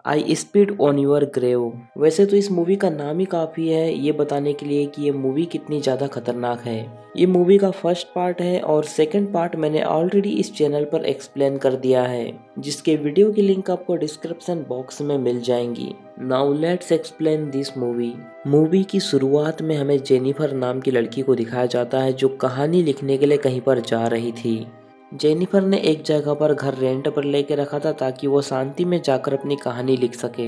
I spit on your grave. वैसे तो इस मूवी का नाम ही काफ़ी है ये बताने के लिए कि ये मूवी कितनी ज़्यादा खतरनाक है। ये मूवी का फर्स्ट पार्ट है और सेकंड पार्ट मैंने ऑलरेडी इस चैनल पर एक्सप्लेन कर दिया है, जिसके वीडियो की लिंक आपको डिस्क्रिप्शन बॉक्स में मिल जाएंगी। Now let's explain this movie. Movie की शुरुआत में हमें जेनिफर नाम की लड़की को दिखाया जाता है जो कहानी लिखने के लिए कहीं पर जा रही थी। जेनिफर ने एक जगह पर घर रेंट पर लेके रखा था ताकि वो शांति में जाकर अपनी कहानी लिख सके।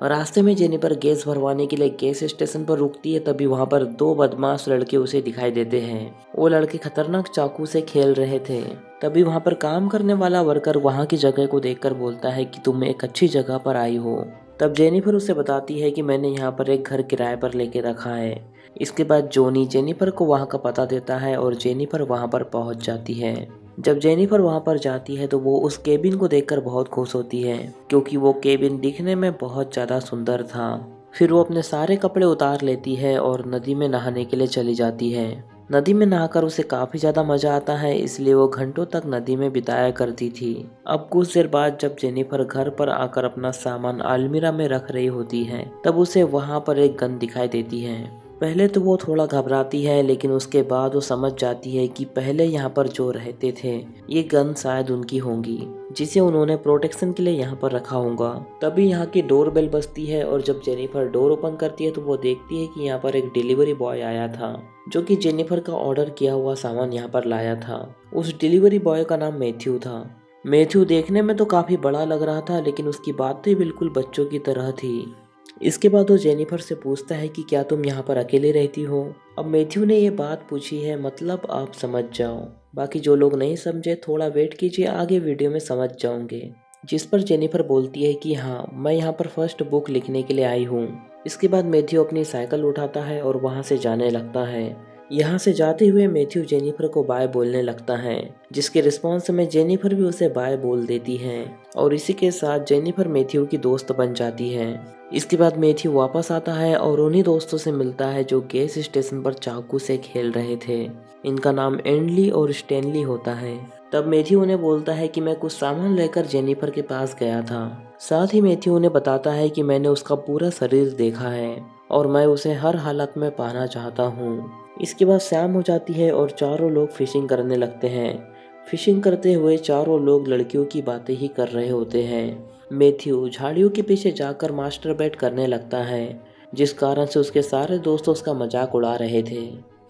रास्ते में जेनिफर गैस भरवाने के लिए गैस स्टेशन पर रुकती है, तभी वहां पर दो बदमाश लड़के उसे दिखाई देते हैं। वो लड़के खतरनाक चाकू से खेल रहे थे। तभी वहां पर काम करने वाला वर्कर वहां की जगह को देखकर बोलता है कि तुम एक अच्छी जगह पर आई हो। तब जेनिफर उसे बताती है कि मैंने यहाँ पर एक घर किराए पर लेके रखा है। इसके बाद जोनी जेनिफर को वहाँ का पता देता है और जेनिफर वहाँ पर पहुँच जाती है। जब जेनिफर वहां पर जाती है तो वो उस केबिन को देखकर बहुत खुश होती है, क्योंकि वो केबिन दिखने में बहुत ज़्यादा सुंदर था। फिर वो अपने सारे कपड़े उतार लेती है और नदी में नहाने के लिए चली जाती है। नदी में नहाकर उसे काफ़ी ज़्यादा मज़ा आता है, इसलिए वो घंटों तक नदी में बिताया करती थी। अब कुछ देर बाद जब जेनिफर घर पर आकर अपना सामान अलमीरा में रख रही होती है, तब उसे वहाँ पर एक गन दिखाई देती है। पहले तो वो थोड़ा घबराती है, लेकिन उसके बाद वो समझ जाती है कि पहले यहाँ पर जो रहते थे ये गन शायद उनकी होंगी, जिसे उन्होंने प्रोटेक्शन के लिए यहाँ पर रखा होगा। तभी यहाँ की डोर बेल बजती है और जब जेनिफर डोर ओपन करती है तो वो देखती है कि यहाँ पर एक डिलीवरी बॉय आया था, जो कि जेनिफर का ऑर्डर किया हुआ सामान यहाँ पर लाया था। उस डिलीवरी बॉय का नाम मैथ्यू था। मैथ्यू देखने में तो काफ़ी बड़ा लग रहा था, लेकिन उसकी बातें बिल्कुल बच्चों की तरह थी। इसके बाद वो जेनिफर से पूछता है कि क्या तुम यहाँ पर अकेले रहती हो। अब मैथ्यू ने ये बात पूछी है, मतलब आप समझ जाओ। बाकी जो लोग नहीं समझे थोड़ा वेट कीजिए, आगे वीडियो में समझ जाओगे। जिस पर जेनिफर बोलती है कि हाँ, मैं यहाँ पर फर्स्ट बुक लिखने के लिए आई हूँ। इसके बाद मैथ्यू अपनी साइकिल उठाता है और वहाँ से जाने लगता है। यहाँ से जाते हुए मैथ्यू जेनिफर को बाय बोलने लगता है, जिसके रिस्पॉन्स में जेनिफर भी उसे बाय बोल देती है और इसी के साथ जेनिफर मैथ्यू की दोस्त बन जाती है। इसके बाद मैथ्यू वापस आता है और उन्हीं दोस्तों से मिलता है जो गैस स्टेशन पर चाकू से खेल रहे थे। इनका नाम एंडली और स्टैनली होता है। तब मैथ्यू उन्हें बोलता है कि मैं कुछ सामान लेकर जेनिफर के पास गया था। साथ ही मैथ्यू उन्हें बताता है कि मैंने उसका पूरा शरीर देखा है और मैं उसे हर हालत में पाना चाहता हूँ। इसके बाद शाम हो जाती है और चारों लोग फिशिंग करने लगते हैं। फिशिंग करते हुए चारों लोग लड़कियों की बातें ही कर रहे होते हैं। मैथ्यू झाड़ियों के पीछे जाकर मास्टरबेट करने लगता है, जिस कारण से उसके सारे दोस्त उसका मजाक उड़ा रहे थे,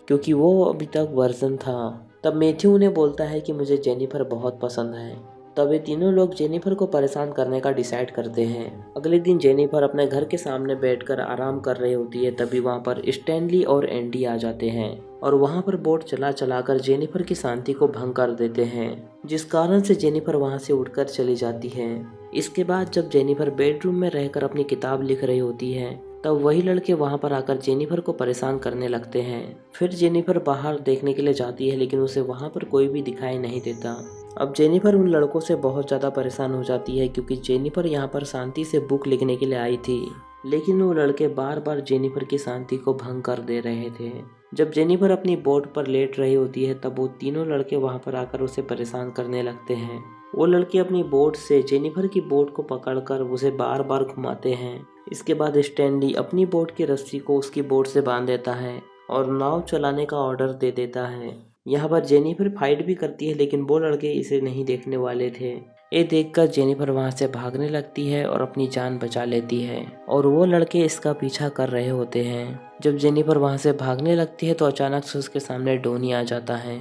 क्योंकि वो अभी तक वर्जन था। तब मैथ्यू उन्हें बोलता है कि मुझे जेनिफर बहुत पसंद है। तब ये तीनों लोग जेनिफर को परेशान करने का डिसाइड करते हैं। अगले दिन जेनिफर अपने घर के सामने बैठकर आराम कर रही होती है, तभी वहाँ पर स्टैनली और एंडी आ जाते हैं और वहाँ पर बोट चला चलाकर जेनिफर की शांति को भंग कर देते हैं, जिस कारण से जेनिफर वहाँ से उठकर चली जाती है। इसके बाद जब जेनिफर बेडरूम में रहकर अपनी किताब लिख रही होती है, तब वही लड़के वहां पर आकर जेनिफर को परेशान करने लगते हैं। फिर जेनिफर बाहर देखने के लिए जाती है, लेकिन उसे वहां पर कोई भी दिखाई नहीं देता। अब जेनिफर उन लड़कों से बहुत ज़्यादा परेशान हो जाती है, क्योंकि जेनिफर यहाँ पर शांति से बुक लिखने के लिए आई थी, लेकिन वो लड़के बार बार जेनिफर की शांति को भंग कर दे रहे थे। जब जेनिफर अपनी बोट पर लेट रही होती है, तब वो तीनों लड़के वहां पर आकर उसे परेशान करने लगते हैं। वो लड़के अपनी बोट से जेनिफर की बोट को पकड़कर उसे बार बार घुमाते हैं। इसके बाद स्टैनली अपनी बोट की रस्सी को उसकी बोट से बांध देता है और नाव चलाने का ऑर्डर दे देता है। यहाँ पर जेनिफर फाइट भी करती है, लेकिन वो लड़के इसे नहीं देखने वाले थे। ये देखकर जेनिफर वहाँ से भागने लगती है और अपनी जान बचा लेती है और वो लड़के इसका पीछा कर रहे होते हैं। जब जेनिफर वहाँ से भागने लगती है तो अचानक से उसके सामने डोनी आ जाता है।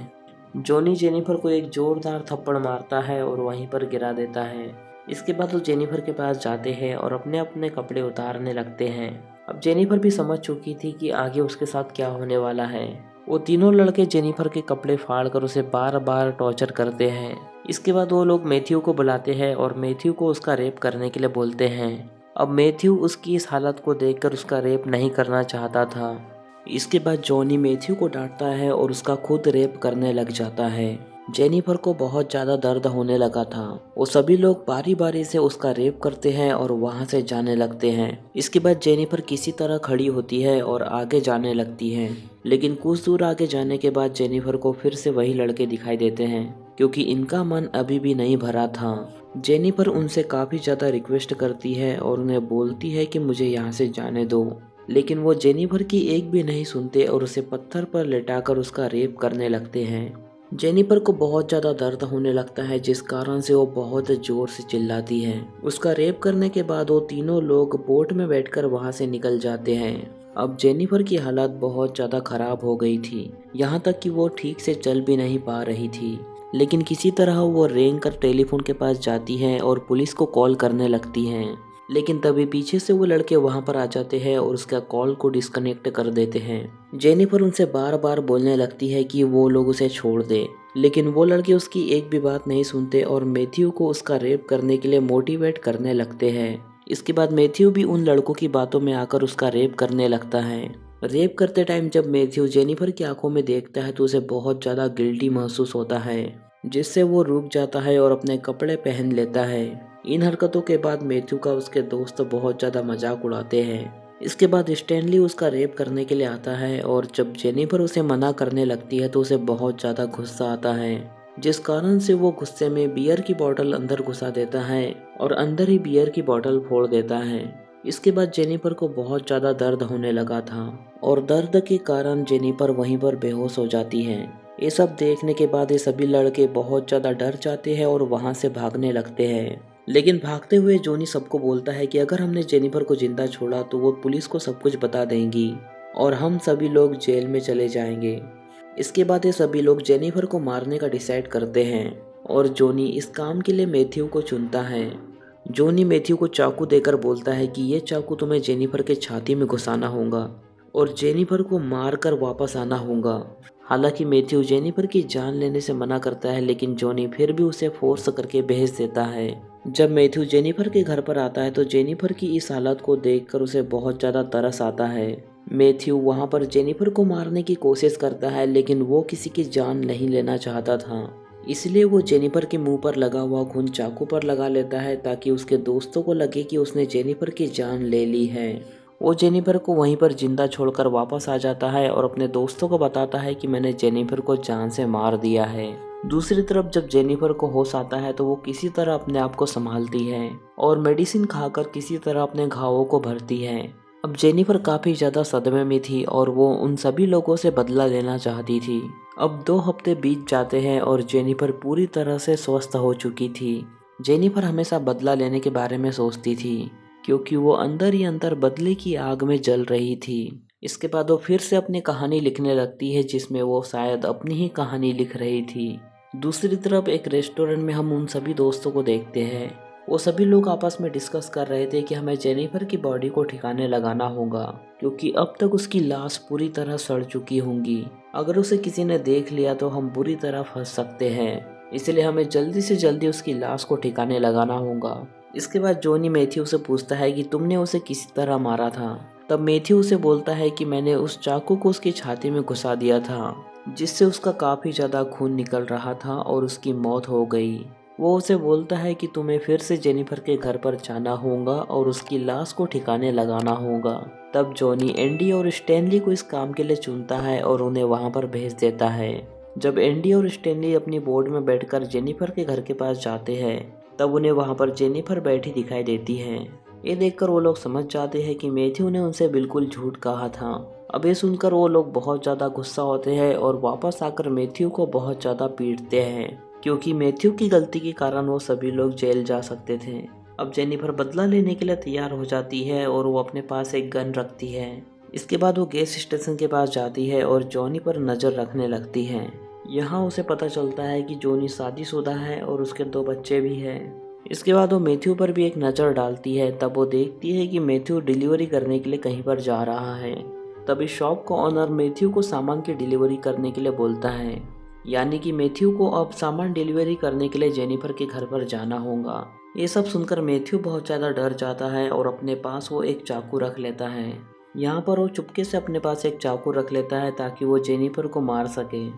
जॉनी जेनिफर को एक जोरदार थप्पड़ मारता है और वहीं पर गिरा देता है। इसके बाद वो जेनिफर के पास जाते हैं और अपने अपने कपड़े उतारने लगते हैं। अब जेनिफर भी समझ चुकी थी कि आगे उसके साथ क्या होने वाला है। वो तीनों लड़के जेनिफर के कपड़े फाड़कर उसे बार बार टॉर्चर करते हैं। इसके बाद वो लोग मैथ्यू को बुलाते हैं और मैथ्यू को उसका रेप करने के लिए बोलते हैं। अब मैथ्यू उसकी इस हालत को देखकर उसका रेप नहीं करना चाहता था। इसके बाद जॉनी मैथ्यू को डांटता है और उसका खुद रेप करने लग जाता है। जेनिफर को बहुत ज़्यादा दर्द होने लगा था। वो सभी लोग बारी बारी से उसका रेप करते हैं और वहाँ से जाने लगते हैं। इसके बाद जेनिफर किसी तरह खड़ी होती है और आगे जाने लगती है, लेकिन कुछ दूर आगे जाने के बाद जेनिफर को फिर से वही लड़के दिखाई देते हैं, क्योंकि इनका मन अभी भी नहीं भरा था। जेनिफर उनसे काफ़ी ज़्यादा रिक्वेस्ट करती है और उन्हें बोलती है कि मुझे यहाँ से जाने दो, लेकिन वो जेनिफर की एक भी नहीं सुनते और उसे पत्थर पर लेटाकर उसका रेप करने लगते हैं। जेनिफर को बहुत ज़्यादा दर्द होने लगता है, जिस कारण से वो बहुत ज़ोर से चिल्लाती है। उसका रेप करने के बाद वो तीनों लोग बोट में बैठकर वहाँ से निकल जाते हैं। अब जेनिफर की हालत बहुत ज़्यादा खराब हो गई थी, यहाँ तक कि वो ठीक से चल भी नहीं पा रही थी। लेकिन किसी तरह वो रेंग कर टेलीफोन के पास जाती हैं और पुलिस को कॉल करने लगती हैं। लेकिन तभी पीछे से वो लड़के वहां पर आ जाते हैं और उसका कॉल को डिस्कनेक्ट कर देते हैं। जेनिफर उनसे बार बार बोलने लगती है कि वो लोग उसे छोड़ दे, लेकिन वो लड़के उसकी एक भी बात नहीं सुनते और मैथ्यू को उसका रेप करने के लिए मोटिवेट करने लगते हैं। इसके बाद मैथ्यू भी उन लड़कों की बातों में आकर उसका रेप करने लगता है। रेप करते टाइम जब मैथ्यू जेनिफर की आंखों में देखता है तो उसे बहुत ज़्यादा गिल्टी महसूस होता है, जिससे वो रुक जाता है और अपने कपड़े पहन लेता है। इन हरकतों के बाद मैथ्यू का उसके दोस्त बहुत ज़्यादा मजाक उड़ाते हैं। इसके बाद स्टैनली उसका रेप करने के लिए आता है और जब जेनिफर उसे मना करने लगती है तो उसे बहुत ज़्यादा गुस्सा आता है, जिस कारण से वो गुस्से में बियर की बोतल अंदर घुसा देता है और अंदर ही बियर की बोतल फोड़ देता है। इसके बाद जेनिफर को बहुत ज़्यादा दर्द होने लगा था और दर्द के कारण जेनिफर वहीं पर बेहोश हो जाती है। ये सब देखने के बाद ये सभी लड़के बहुत ज़्यादा डर जाते हैं और वहाँ से भागने लगते हैं। लेकिन भागते हुए जोनी सबको बोलता है कि अगर हमने जेनिफर को जिंदा छोड़ा तो वो पुलिस को सब कुछ बता देंगी और हम सभी लोग जेल में चले जाएंगे। इसके बाद ये सभी लोग जेनिफर को मारने का डिसाइड करते हैं और जोनी इस काम के लिए मैथ्यू को चुनता है। जोनी मैथ्यू को चाकू देकर बोलता है कि ये चाकू तुम्हें जेनिफर के छाती में घुसाना होगा और जेनिफर को मारकर वापस आना होगा। हालांकि मैथ्यू जेनिफर की जान लेने से मना करता है, लेकिन जोनी फिर भी उसे फोर्स करके भेज देता है। जब मैथ्यू जेनिफर के घर पर आता है तो जेनिफर की इस हालत को देखकर उसे बहुत ज़्यादा तरस आता है। मैथ्यू वहाँ पर जेनिफर को मारने की कोशिश करता है, लेकिन वो किसी की जान नहीं लेना चाहता था, इसलिए वो जेनिफर के मुंह पर लगा हुआ खून चाकू पर लगा लेता है ताकि उसके दोस्तों को लगे कि उसने जेनिफर की जान ले ली है। वो जेनिफर को वहीं पर जिंदा छोड़कर वापस आ जाता है और अपने दोस्तों को बताता है कि मैंने जेनिफर को जान से मार दिया है। दूसरी तरफ जब जेनिफर को होश आता है तो वो किसी तरह अपने आप को संभालती है और मेडिसिन खाकर किसी तरह अपने घावों को भरती है। अब जेनिफर काफ़ी ज़्यादा सदमे में थी और वो उन सभी लोगों से बदला लेना चाहती थी। अब 2 हफ्ते बीत जाते हैं और जेनिफर पूरी तरह से स्वस्थ हो चुकी थी। जेनिफर हमेशा बदला लेने के बारे में सोचती थी, क्योंकि वो अंदर ही अंदर बदले की आग में जल रही थी। इसके बाद वो फिर से अपनी कहानी लिखने लगती है, जिसमें वो शायद अपनी ही कहानी लिख रही थी। दूसरी तरफ एक रेस्टोरेंट में हम उन सभी दोस्तों को देखते हैं। वो सभी लोग आपस में डिस्कस कर रहे थे कि हमें जेनिफर की बॉडी को ठिकाने लगाना होगा, क्योंकि अब तक उसकी लाश पूरी तरह सड़ चुकी होंगी। अगर उसे किसी ने देख लिया तो हम बुरी तरह फंस सकते हैं, इसलिए हमें जल्दी से जल्दी उसकी लाश को ठिकाने लगाना होगा। इसके बाद जोनी मैथ्यू से पूछता है कि तुमने उसे किसी तरह मारा था। तब मैथ्यू उसे बोलता है कि मैंने उस चाकू को उसकी छाती में घुसा दिया था, जिससे उसका काफ़ी ज़्यादा खून निकल रहा था और उसकी मौत हो गई। वो उसे बोलता है कि तुम्हें फिर से जेनिफर के घर पर जाना होगा और उसकी लाश को ठिकाने लगाना होगा। तब जॉनी एंडी और स्टैनली को इस काम के लिए चुनता है और उन्हें वहां पर भेज देता है। जब एंडी और स्टैनली अपनी बोट में बैठकर जेनिफर के घर के पास जाते हैं, तब उन्हें वहां पर जेनिफर बैठी दिखाई देती है। ये देखकर वो लोग समझ जाते हैं कि मैथ्यू ने उनसे बिल्कुल झूठ कहा था। अब ये सुनकर वो लोग बहुत ज़्यादा गुस्सा होते हैं और वापस आकर मैथ्यू को बहुत ज़्यादा पीटते हैं, क्योंकि मैथ्यू की गलती के कारण वो सभी लोग जेल जा सकते थे। अब जेनिफर बदला लेने के लिए तैयार हो जाती है और वो अपने पास एक गन रखती है। इसके बाद वो गैस स्टेशन के पास जाती है और जॉनी पर नज़र रखने लगती है। यहाँ उसे पता चलता है कि जॉनी शादीशुदा है और उसके 2 बच्चे भी हैं। इसके बाद वो मैथ्यू पर भी एक नज़र डालती है। तब वो देखती है कि मैथ्यू डिलीवरी करने के लिए कहीं पर जा रहा है। तभी शॉप का ओनर मैथ्यू को सामान की डिलीवरी करने के लिए बोलता है, यानी कि मैथ्यू को अब सामान डिलीवरी करने के लिए जेनिफर के घर पर जाना होगा। ये सब सुनकर मैथ्यू बहुत ज़्यादा डर जाता है और अपने पास वो एक चाकू रख लेता है। यहाँ पर वो चुपके से अपने पास एक चाकू रख लेता है ताकि वो जेनिफर को मार सके।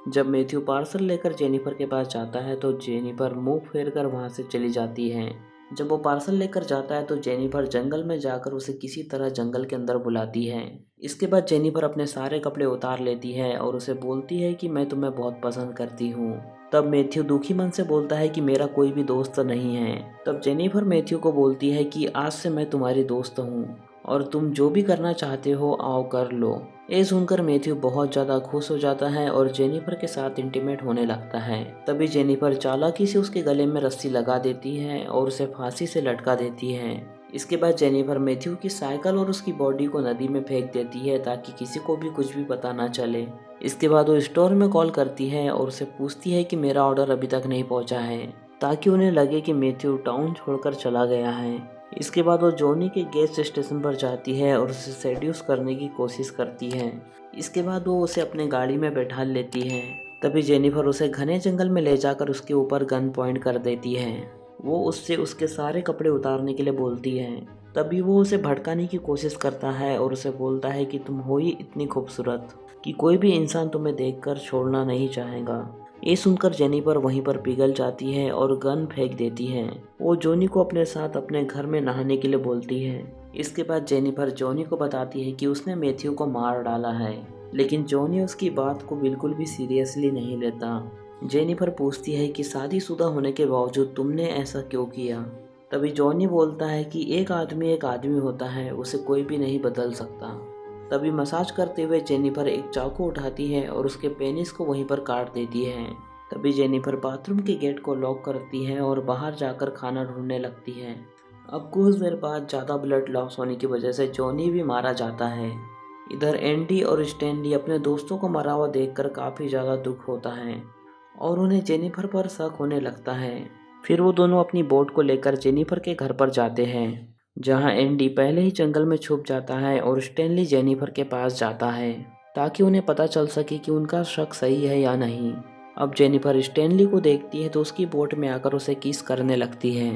जब मैथ्यू पार्सल लेकर जेनिफर के पास जाता है तो जेनिफर मुंह फेर कर वहाँ से चली जाती है। जब वो पार्सल लेकर जाता है तो जेनिफर जंगल में जाकर उसे किसी तरह जंगल के अंदर बुलाती है। इसके बाद जेनिफर अपने सारे कपड़े उतार लेती है और उसे बोलती है कि मैं तुम्हें बहुत पसंद करती हूँ। तब मैथ्यू दुखी मन से बोलता है कि मेरा कोई भी दोस्त नहीं है। तब जेनिफर मैथ्यू को बोलती है कि आज से मैं तुम्हारी दोस्त हूँ और तुम जो भी करना चाहते हो आओ कर लो। ये सुनकर मैथ्यू बहुत ज़्यादा खुश हो जाता है और जेनिफर के साथ इंटीमेट होने लगता है। तभी जेनिफर चालाकी से उसके गले में रस्सी लगा देती है और उसे फांसी से लटका देती है। इसके बाद जेनिफर मैथ्यू की साइकिल और उसकी बॉडी को नदी में फेंक देती है ताकि किसी को भी कुछ भी पता ना चले। इसके बाद वो स्टोर में कॉल करती है और उसे पूछती है कि मेरा ऑर्डर अभी तक नहीं पहुंचा है, ताकि उन्हें लगे कि मैथ्यू टाउन छोड़कर चला गया है। इसके बाद वो जॉनी के गैस स्टेशन पर जाती है और उसे सेड्यूस करने की कोशिश करती है। इसके बाद वो उसे अपने गाड़ी में बैठा लेती है। तभी जेनिफर उसे घने जंगल में ले जाकर उसके ऊपर गन पॉइंट कर देती है। वो उससे उसके सारे कपड़े उतारने के लिए बोलती है। तभी वो उसे भड़काने की कोशिश करता है और उसे बोलता है कि तुम हो ही इतनी खूबसूरत कि कोई भी इंसान तुम्हें देखकर छोड़ना नहीं चाहेगा। ये सुनकर जेनिफर वहीं पर पिघल जाती है और गन फेंक देती है। वो जॉनी को अपने साथ अपने घर में नहाने के लिए बोलती है। इसके बाद जेनिफर जॉनी को बताती है कि उसने मैथ्यू को मार डाला है, लेकिन जॉनी उसकी बात को बिल्कुल भी सीरियसली नहीं लेता। जेनिफर पूछती है कि शादीशुदा होने के बावजूद तुमने ऐसा क्यों किया। तभी जॉनी बोलता है कि एक आदमी होता है, उसे कोई भी नहीं बदल सकता। तभी मसाज करते हुए जेनिफर एक चाकू उठाती है और उसके पेनिस को वहीं पर काट देती है। तभी जेनिफर बाथरूम के गेट को लॉक करती है और बाहर जाकर खाना ढूंढने लगती है। अब कुछ देर बाद ज़्यादा ब्लड लॉस होने की वजह से जॉनी भी मारा जाता है। इधर एंडी और स्टैनली अपने दोस्तों को मरा हुआ देखकर काफ़ी ज़्यादा दुख होता है और उन्हें जेनिफर पर शक होने लगता है। फिर वो दोनों अपनी बोट को लेकर जेनिफर के घर पर जाते हैं, जहां एंडी पहले ही जंगल में छुप जाता है और स्टैनली जेनिफर के पास जाता है ताकि उन्हें पता चल सके कि उनका शक सही है या नहीं। अब जेनिफर स्टैनली को देखती है तो उसकी बोट में आकर उसे किस करने लगती है,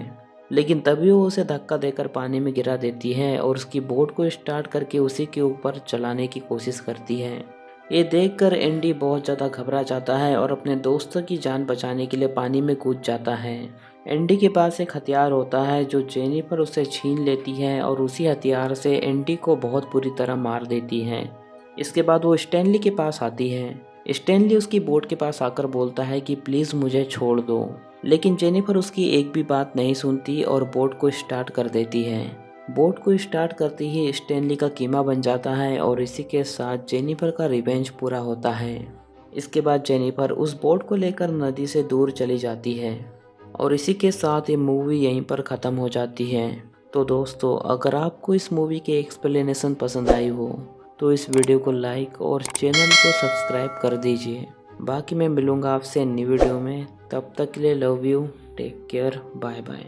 लेकिन तभी वो उसे धक्का देकर पानी में गिरा देती है और उसकी बोट को स्टार्ट करके उसी के ऊपर चलाने की कोशिश करती है। ये देखकर एंडी बहुत ज़्यादा घबरा जाता है और अपने दोस्तों की जान बचाने के लिए पानी में कूद जाता है। एंडी के पास एक हथियार होता है जो जेनिफर उसे छीन लेती है और उसी हथियार से एंडी को बहुत बुरी तरह मार देती है। इसके बाद वो स्टैनली के पास आती है। स्टैनली उसकी बोट के पास आकर बोलता है कि प्लीज़ मुझे छोड़ दो, लेकिन जेनिफर उसकी एक भी बात नहीं सुनती और बोट को स्टार्ट कर देती है। बोट को स्टार्ट करते ही स्टैनली का कीमा बन जाता है और इसी के साथ जेनिफर का रिवेंज पूरा होता है। इसके बाद जेनिफर उस बोट को लेकर नदी से दूर चली जाती है और इसी के साथ ये मूवी यहीं पर ख़त्म हो जाती है। तो दोस्तों, अगर आपको इस मूवी के एक्सप्लेनेशन पसंद आई हो तो इस वीडियो को लाइक और चैनल को सब्सक्राइब कर दीजिए। बाकी मैं मिलूँगा आपसे नई वीडियो में, तब तक के लिए love you, take care, bye bye.